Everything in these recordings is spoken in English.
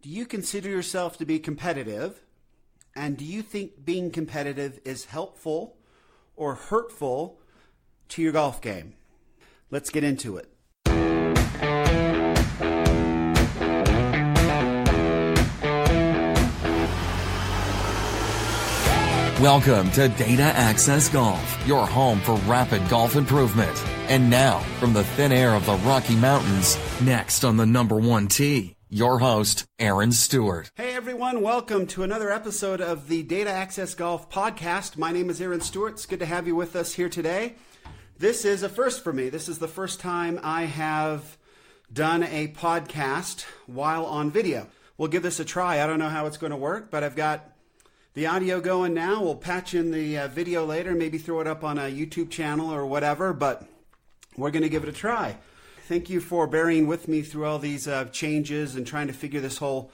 Do you consider yourself to be competitive? And do you think being competitive is helpful or hurtful to your golf game? Let's get into it. Welcome to Data Access Golf, your home for rapid golf improvement. And now, from the thin air of the Rocky Mountains, next on the number one tee, your host, Aaron Stewart. Hey everyone, welcome to another episode of the Data Access Golf podcast. My name is Aaron Stewart. It's good to have you with us here today. This is a first for me. This is the first time I have done a podcast while on video. We'll give this a try. I don't know how it's going to work, but I've got the audio going now. We'll patch in the video later, maybe throw it up on a YouTube channel or whatever, but we're going to give it a try. Thank you for bearing with me through all these changes and trying to figure this whole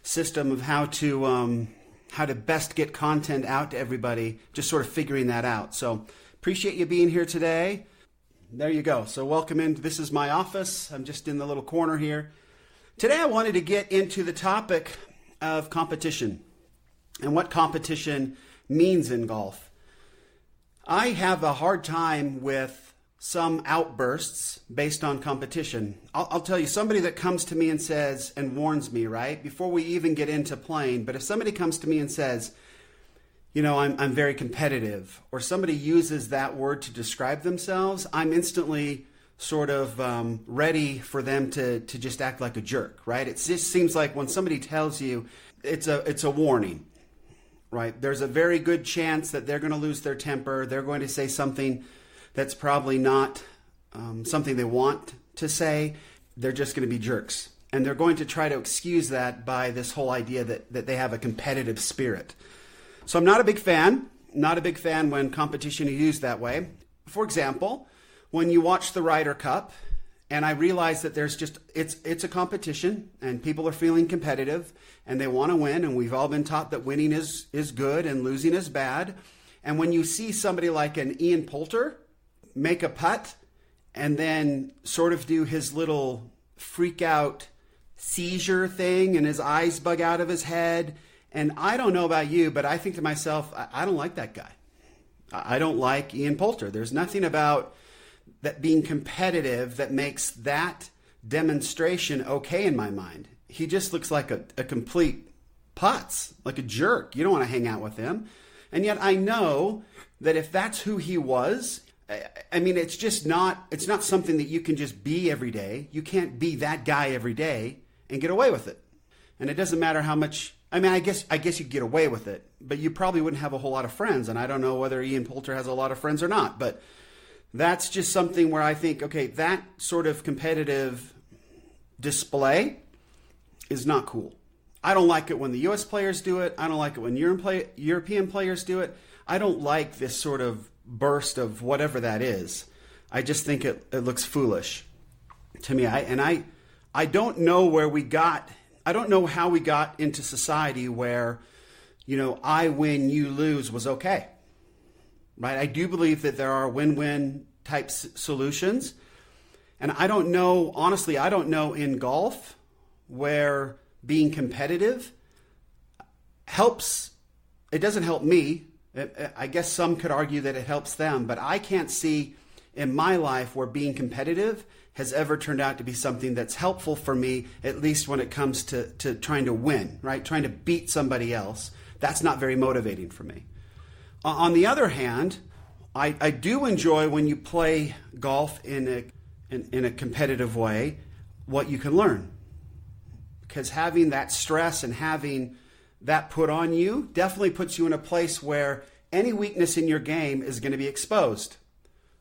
system of how to best get content out to everybody, just sort of figuring that out. So appreciate you being here today. There you go. So welcome in. This is my office. I'm just in the little corner here. Today I wanted to get into the topic of competition and what competition means in golf. I have a hard time with some outbursts based on competition. I'll tell you, somebody that comes to me and says, and warns me, right, before we even get into playing, but if somebody comes to me and says, you know, I'm very competitive, or somebody uses that word to describe themselves, I'm instantly sort of ready for them to just act like a jerk, right? It just seems like when somebody tells you, it's a warning, right? There's a very good chance that they're going to lose their temper. They're going to say something that's probably not something they want to say. They're just going to be jerks. And they're going to try to excuse that by this whole idea that they have a competitive spirit. So I'm not a big fan when competition is used that way. For example, when you watch the Ryder Cup, and I realize that there's just, it's a competition and people are feeling competitive and they want to win. And we've all been taught that winning is good and losing is bad. And when you see somebody like an Ian Poulter make a putt and then sort of do his little freak out seizure thing and his eyes bug out of his head. And I don't know about you, but I think to myself, I don't like that guy. I don't like Ian Poulter. There's nothing about that being competitive that makes that demonstration okay in my mind. He just looks like a complete putz, like a jerk. You don't want to hang out with him. And yet I know that if that's who he was, I mean, it's not something that you can just be every day. You can't be that guy every day and get away with it. And it doesn't matter how much, I mean, I guess you get away with it, but you probably wouldn't have a whole lot of friends. And I don't know whether Ian Poulter has a lot of friends or not, but that's just something where I think, okay, that sort of competitive display is not cool. I don't like it when the U.S. players do it. I don't like it when European players do it. I don't like this sort of burst of whatever that is. I just think it looks foolish to me. I don't know I don't know how we got into society where, you know, I win, you lose was okay. Right? I do believe that there are win-win type solutions. And I don't know, honestly, I don't know in golf where being competitive helps. It doesn't help me. I guess some could argue that it helps them, but I can't see in my life where being competitive has ever turned out to be something that's helpful for me, at least when it comes to trying to win, right? Trying to beat somebody else. That's not very motivating for me. On the other hand, I do enjoy when you play golf in a competitive way, what you can learn. Because having that stress and having that put on you definitely puts you in a place where any weakness in your game is going to be exposed.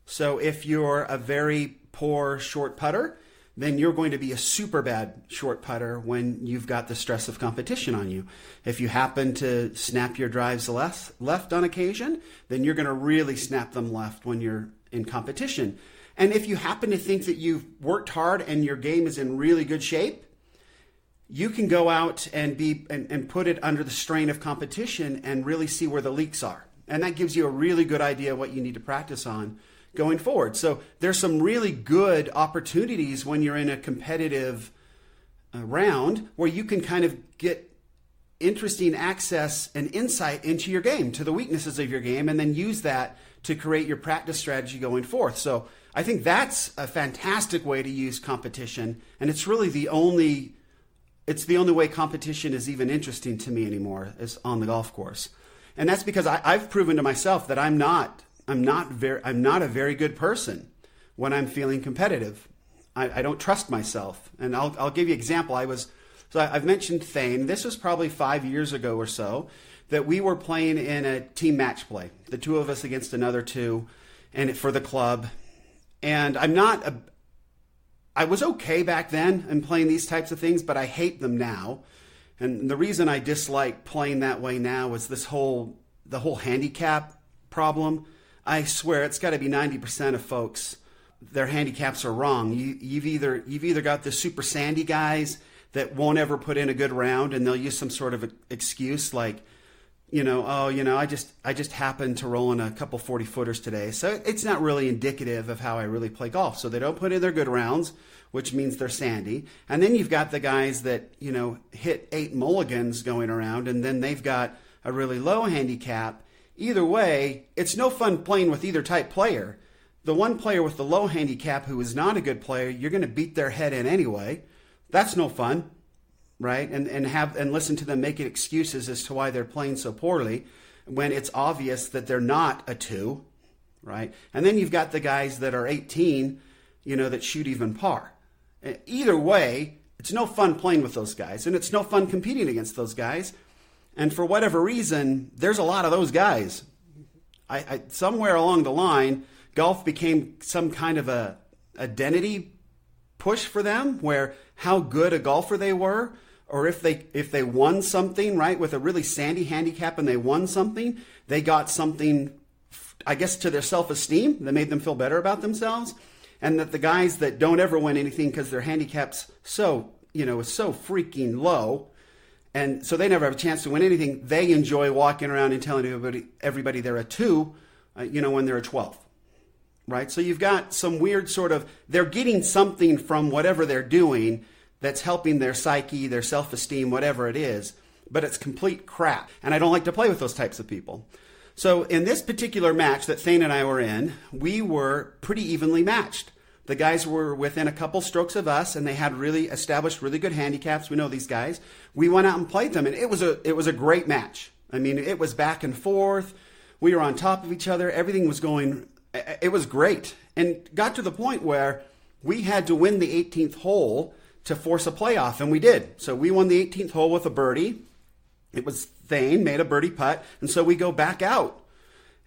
So if you're a very poor short putter, then you're going to be a super bad short putter when you've got the stress of competition on you. If you happen to snap your drives left on occasion, then you're going to really snap them left when you're in competition. And if you happen to think that you've worked hard and your game is in really good shape, you can go out and put it under the strain of competition and really see where the leaks are. And that gives you a really good idea what you need to practice on going forward. So there's some really good opportunities when you're in a competitive round where you can kind of get interesting access and insight into your game, to the weaknesses of your game, and then use that to create your practice strategy going forth. So I think that's a fantastic way to use competition, and it's really the only way competition is even interesting to me anymore, is on the golf course. And that's because I've proven to myself that I'm not a very good person when I'm feeling competitive. I don't trust myself. And I'll give you an example. I've mentioned Thane. This was probably 5 years ago or so, that we were playing in a team match play, the two of us against another two, and for the club. And I was okay back then in playing these types of things, but I hate them now. And the reason I dislike playing that way now is the whole handicap problem. I swear it's got to be 90% of folks, their handicaps are wrong. You've either got the super sandy guys that won't ever put in a good round, and they'll use some sort of excuse like, I just happened to roll in a couple 40-footers today. So it's not really indicative of how I really play golf. So they don't put in their good rounds, which means they're sandy. And then you've got the guys that, hit 8 mulligans going around, and then they've got a really low handicap. Either way, it's no fun playing with either type player. The one player with the low handicap who is not a good player, you're going to beat their head in anyway. That's no fun, right? And listen to them making excuses as to why they're playing so poorly when it's obvious that they're not a 2, right? And then you've got the guys that are 18, that shoot even par. Either way, it's no fun playing with those guys, and it's no fun competing against those guys. And for whatever reason, there's a lot of those guys. I somewhere along the line, golf became some kind of a identity push for them, where how good a golfer they were, or if they won something, right, with a really sandy handicap and they won something, they got something, I guess, to their self-esteem that made them feel better about themselves. And that the guys that don't ever win anything because their handicap's is so freaking low, and so they never have a chance to win anything, they enjoy walking around and telling everybody they're a 2, when they're a 12. Right? So you've got some weird sort of, they're getting something from whatever they're doing that's helping their psyche, their self-esteem, whatever it is, but it's complete crap. And I don't like to play with those types of people. So in this particular match that Thane and I were in, we were pretty evenly matched. The guys were within a couple strokes of us, and they had really established really good handicaps. We know these guys. We went out and played them, and it was a great match. I mean, it was back and forth. We were on top of each other. Everything was going. It was great, and got to the point where we had to win the 18th hole to force a playoff, and we did. So we won the 18th hole with a birdie. It was Thane made a birdie putt, and so we go back out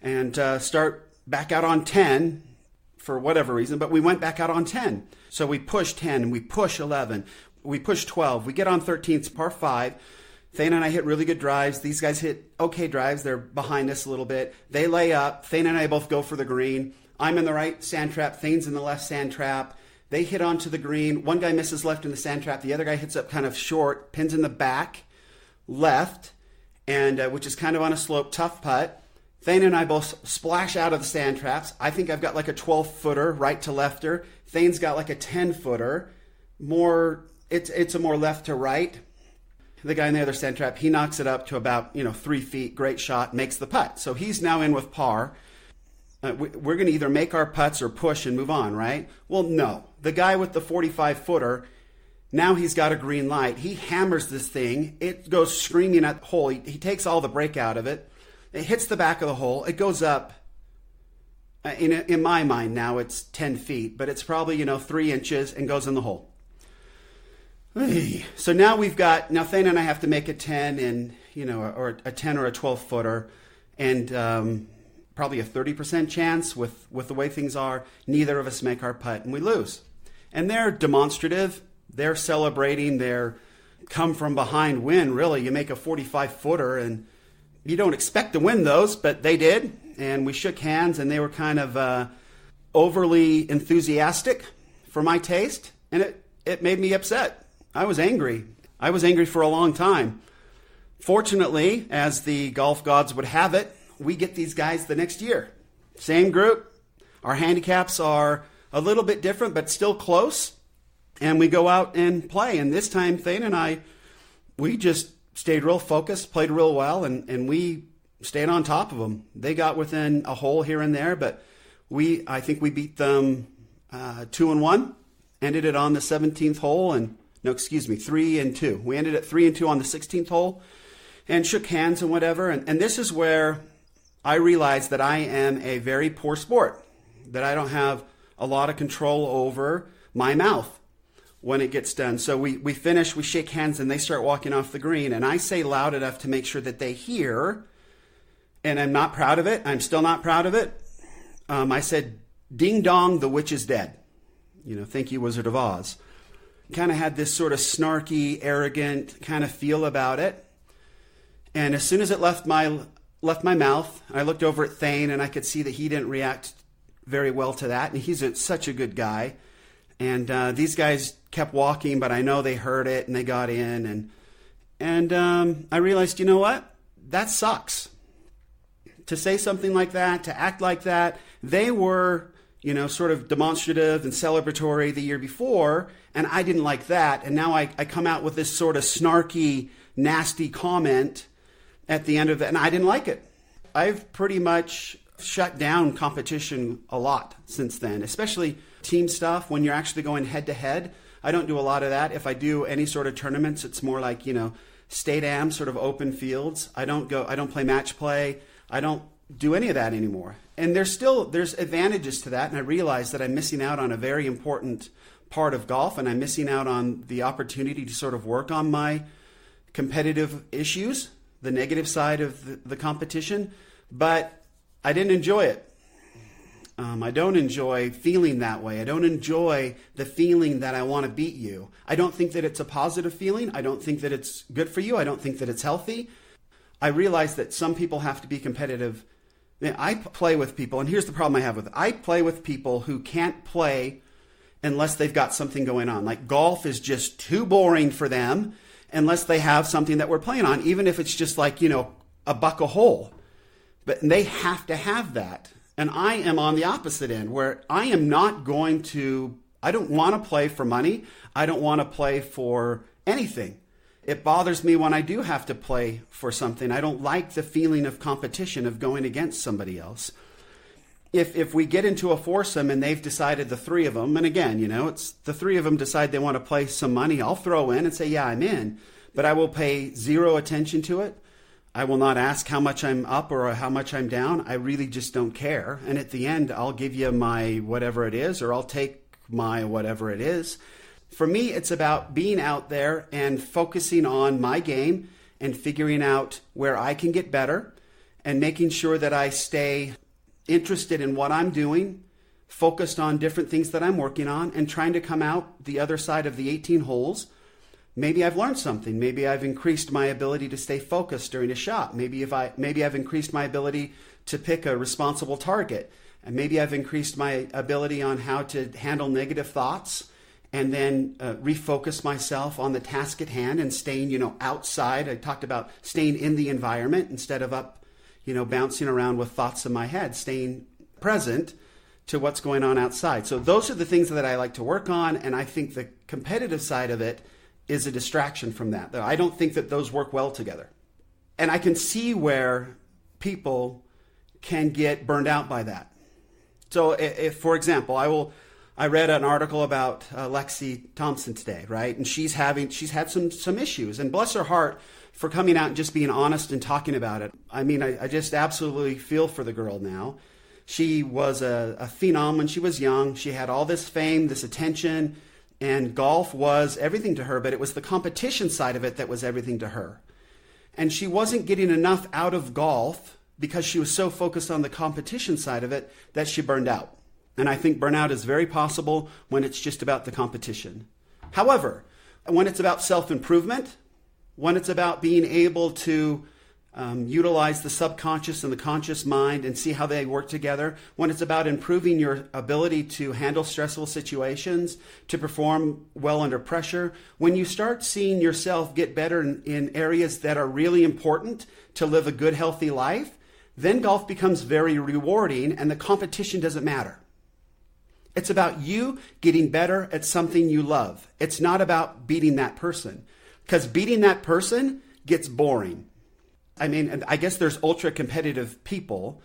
and start back out on 10 for whatever reason, but we went back out on 10. So we push 10, and we push 11, we push 12. We get on 13th, it's par 5. Thane and I hit really good drives. These guys hit okay drives. They're behind us a little bit. They lay up. Thane and I both go for the green. I'm in the right sand trap. Thane's in the left sand trap. They hit onto the green. One guy misses left in the sand trap. The other guy hits up kind of short, pins in the back, left, and which is kind of on a slope, tough putt. Thane and I both splash out of the sand traps. I think I've got like a 12-footer right to lefter. Thane's got like a 10-footer. It's a more left to right. The guy in the other sand trap, he knocks it up to about 3 feet. Great shot, makes the putt. So he's now in with par. We're going to either make our putts or push and move on, right? Well, no. The guy with the 45-footer, now he's got a green light. He hammers this thing. It goes screaming at the hole. He takes all the break out of it. It hits the back of the hole. It goes up. In my mind now, it's 10 feet, but it's probably 3 inches and goes in the hole. So now Thane and I have to make a 10 and, or a 10 or a 12-footer, and probably a 30% chance with the way things are. Neither of us make our putt, and we lose. And they're demonstrative. They're celebrating their come from behind win, really. You make a 45-footer, and you don't expect to win those, but they did. And we shook hands, and they were kind of overly enthusiastic for my taste, and it made me upset. I was angry. I was angry for a long time. Fortunately, as the golf gods would have it, we get these guys the next year. Same group. Our handicaps are a little bit different, but still close. and we go out and play. And this time, Thane and I, we just stayed real focused, played real well, and we stayed on top of them. They got within a hole here and there, but I think we beat them 2-1, ended it on the 17th hole, 3-2. We ended at 3-2 on the 16th hole and shook hands and whatever. And this is where I realized that I am a very poor sport, that I don't have a lot of control over my mouth when it gets done. So we finish, we shake hands, and they start walking off the green. And I say loud enough to make sure that they hear, and I'm not proud of it. I'm still not proud of it. I said, "Ding dong, the witch is dead." Thank you, Wizard of Oz. Kind of had this sort of snarky, arrogant kind of feel about it. And as soon as it left my mouth, I looked over at Thane, and I could see that he didn't react very well to that. And he's such a good guy. And these guys kept walking, but I know they heard it, and they got in. And I realized, you know what? That sucks. To say something like that, to act like that. They were, sort of demonstrative and celebratory the year before, and I didn't like that. And now I come out with this sort of snarky, nasty comment at the end of it, and I didn't like it. I've pretty much shut down competition a lot since then, especially team stuff when you're actually going head to head. I don't do a lot of that. If I do any sort of tournaments, it's more like, state am, sort of open fields. I don't play match play. I don't do any of that anymore. And there's advantages to that, and I realize that I'm missing out on a very important part of golf, and I'm missing out on the opportunity to sort of work on my competitive issues, the negative side of the competition, but I didn't enjoy it. I don't enjoy feeling that way. I don't enjoy the feeling that I want to beat you. I don't think that it's a positive feeling. I don't think that it's good for you. I don't think that it's healthy. I realize that some people have to be competitive. I play with people, and here's the problem I have with it. I play with people who can't play unless they've got something going on. Like golf is just too boring for them unless they have something that we're playing on, even if it's just like, a buck a hole. But they have to have that. And I am on the opposite end where I don't want to play for money. I don't want to play for anything. It bothers me when I do have to play for something. I don't like the feeling of competition, of going against somebody else. If we get into a foursome and they've decided, the three of them, and again, it's the three of them decide they want to play some money, I'll throw in and say, yeah, I'm in. But I will pay zero attention to it. I will not ask how much I'm up or how much I'm down. I really just don't care. And at the end, I'll give you my whatever it is, or I'll take my whatever it is. For me, it's about being out there and focusing on my game and figuring out where I can get better and making sure that I stay interested in what I'm doing, focused on different things that I'm working on, and trying to come out the other side of the 18 holes. Maybe I've learned something. Maybe I've increased my ability to stay focused during a shot. Maybe I've increased my ability to pick a responsible target. And maybe I've increased my ability on how to handle negative thoughts and then refocus myself on the task at hand and staying, outside. I talked about staying in the environment instead of up, bouncing around with thoughts in my head, staying present to what's going on outside. So those are the things that I like to work on. And I think the competitive side of it is a distraction from that. I don't think that those work well together. And I can see where people can get burned out by that. So if, for example, I read an article about Lexi Thompson today, right? And she's had some issues, and bless her heart for coming out and just being honest and talking about it. I mean, I just absolutely feel for the girl now. She was a phenom when she was young. She had all this fame, this attention, and golf was everything to her, but it was the competition side of it that was everything to her. And she wasn't getting enough out of golf because she was so focused on the competition side of it that she burned out. And I think burnout is very possible when it's just about the competition. However, when it's about self-improvement, when it's about being able to utilize the subconscious and the conscious mind and see how they work together, when it's about improving your ability to handle stressful situations, to perform well under pressure, when you start seeing yourself get better in areas that are really important to live a good, healthy life, then golf becomes very rewarding and the competition doesn't matter. It's about you getting better at something you love. It's not about beating that person, because beating that person gets boring. I mean, I guess there's ultra competitive people.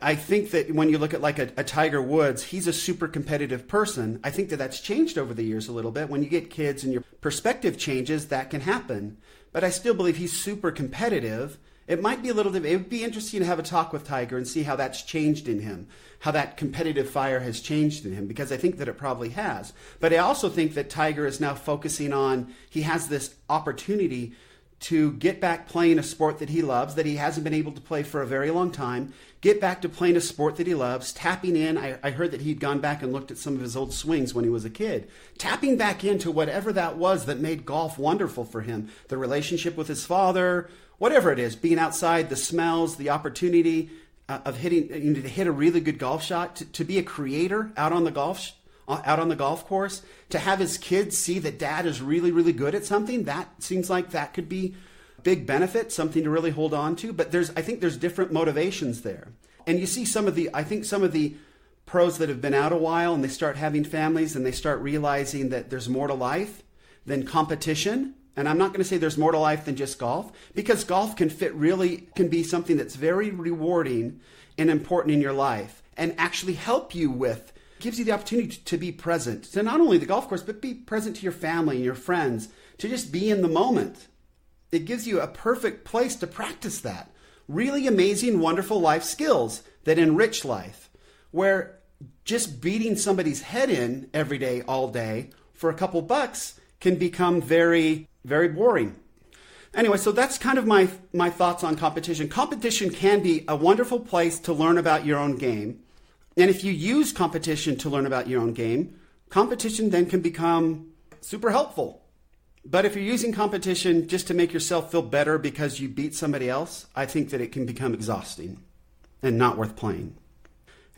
I think that when you look at like a Tiger Woods, he's a super competitive person. I think that that's changed over the years a little bit. When you get kids and your perspective changes, that can happen. But I still believe he's super competitive. It might be it would be interesting to have a talk with Tiger and see how that's changed in him, how that competitive fire has changed in him, because I think that it probably has. But I also think that Tiger is now focusing on, he has this opportunity to get back playing a sport that he loves, that he hasn't been able to play for a very long time, get back to playing a sport that he loves, tapping in. I heard that he'd gone back and looked at some of his old swings when he was a kid, tapping back into whatever that was that made golf wonderful for him, the relationship with his father, whatever it is, being outside, the smells, the opportunity of hitting, to hit a really good golf shot, to be a creator out on the golf course, to have his kids see that dad is really, really good at something. That seems like that could be a big benefit, something to really hold on to. But I think there's different motivations there. And you see some of the pros that have been out a while and they start having families and they start realizing that there's more to life than competition. And I'm not going to say there's more to life than just golf, because golf can be something that's very rewarding and important in your life and actually help you gives you the opportunity to be present to not only the golf course, but be present to your family and your friends, to just be in the moment. It gives you a perfect place to practice that. Really amazing, wonderful life skills that enrich life, where just beating somebody's head in every day, all day, for a couple bucks can become very, very boring. Anyway, so that's kind of my thoughts on competition. Competition can be a wonderful place to learn about your own game. And if you use competition to learn about your own game, competition then can become super helpful. But if you're using competition just to make yourself feel better because you beat somebody else, I think that it can become exhausting and not worth playing.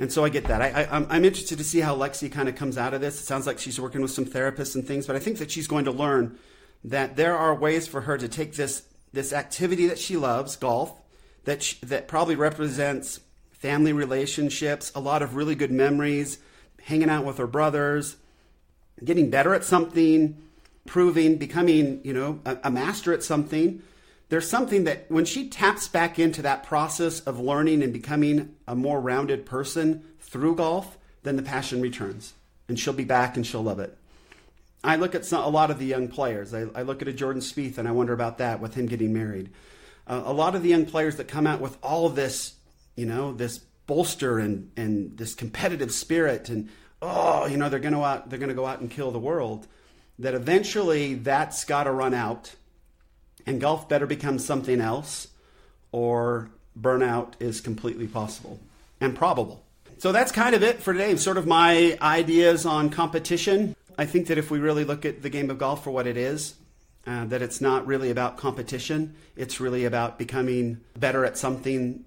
And so I get that. I'm interested to see how Lexi kind of comes out of this. It sounds like she's working with some therapists and things, but I think that she's going to learn that there are ways for her to take this activity that she loves, golf, that probably represents family relationships, a lot of really good memories, hanging out with her brothers, getting better at something, becoming, a master at something. There's something that when she taps back into that process of learning and becoming a more rounded person through golf, then the passion returns and she'll be back and she'll love it. I look at a lot of the young players. I look at a Jordan Spieth and I wonder about that with him getting married. A lot of the young players that come out with all this, this bolster and this competitive spirit and, they're going to go out and kill the world, that eventually that's got to run out and golf better become something else, or burnout is completely possible and probable. So that's kind of it for today, sort of my ideas on competition. I think that if we really look at the game of golf for what it is, that it's not really about competition. It's really about becoming better at something,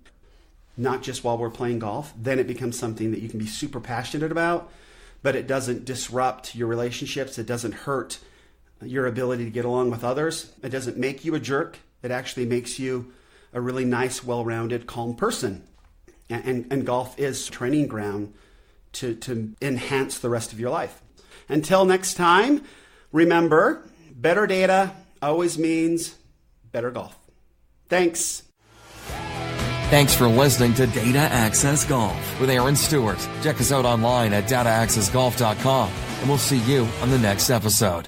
not just while we're playing golf. Then it becomes something that you can be super passionate about, but it doesn't disrupt your relationships. It doesn't hurt your ability to get along with others. It doesn't make you a jerk. It actually makes you a really nice, well-rounded, calm person. And golf is a training ground to enhance the rest of your life. Until next time, remember, better data always means better golf. Thanks. Thanks for listening to Data Access Golf with Aaron Stewart. Check us out online at dataaccessgolf.com, and we'll see you on the next episode.